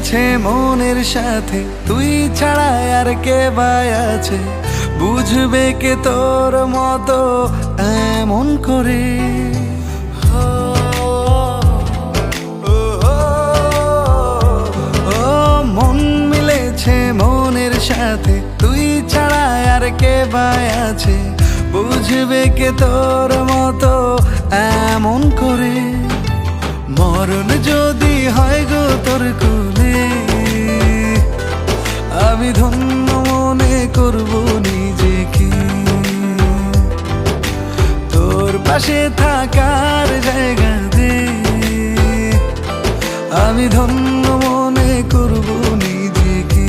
মিলেছে মনের সাথে, তুই ছাড়া আর কে বাই আছে, বুঝবে কে তোর মতো এমন করে। মন মিলেছে মনের সাথে, তুই ছাড়া আর কে বাই আছে, বুঝবে কে তোর মতো এমন করে। মরণ যদি হয় গো তোর কোলে, আমি ধন্য মনে করব নিজেকে। তোর পাশে থাকার জায়গা দে, আমি ধন্য মনে করব নিজেকে।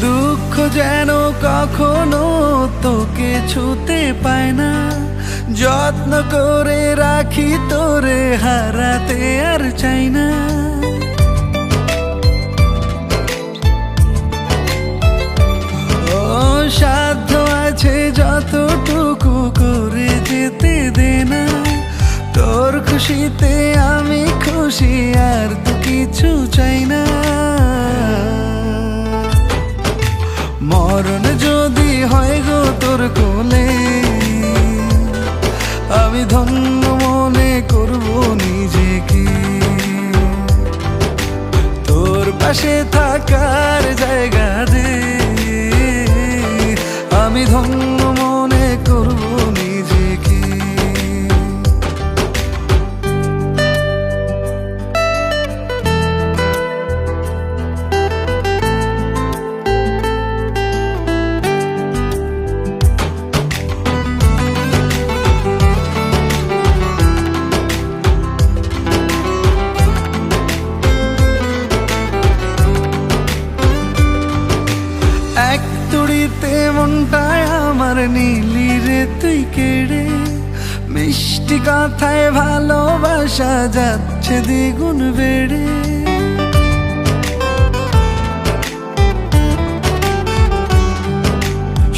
দুঃখ যেন কখনো তোকে ছুতে পায় না, যত্ন করে রাখি তোরে, হারাতে আর চাই না। ও সাধ্য আছে যতটুকু করে যেতে দে না, তোর খুশিতে আমি খুশি, আর তো কিছু চাই না। মরণ যদি হয় গো তোর কোলে, আমি ধন্য মনে করব নিজেকে। তোর পাশে থাকার জায়গা দে, আমি ধন্য মনে করব নিজেকে। এক তুড়িতে মনটায় আমার নীলি রে তুই কেড়ে, মিষ্টি কথায় ভালোবাসা যাচ্ছে দ্বিগুণ বেড়ে।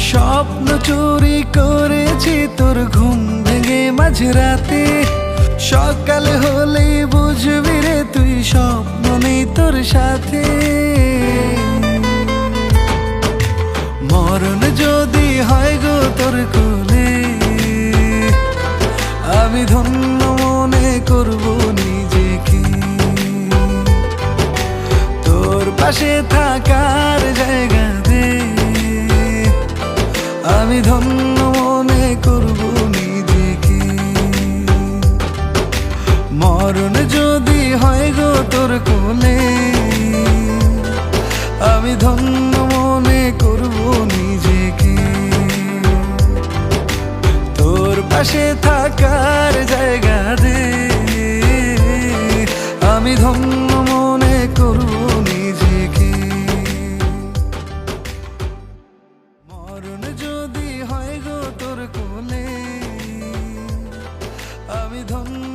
স্বপ্ন চুরি করেছি তোর ঘুম ভেঙে মাঝরাতে, সকাল হলেই বুঝবি রে তুই স্বপ্ন নেই তোর সাথে। মরণ যদি হয় গো তোর কোলে, আমি ধন্য মনে করব নিজেকে। তোর পাশে থাকার জায়গা দে, আমি ধন্য মনে করব নিজেকে। মরণ যদি হয় গো তোর কোলে, আমি ধন্য মনে করব নিজেকে। তোর পাশে থাকার জায়গা দে, আমি ধন্য মনে করব নিজেকে। মরণ যদি হয় গো তোর কোলে, আমি ধন্য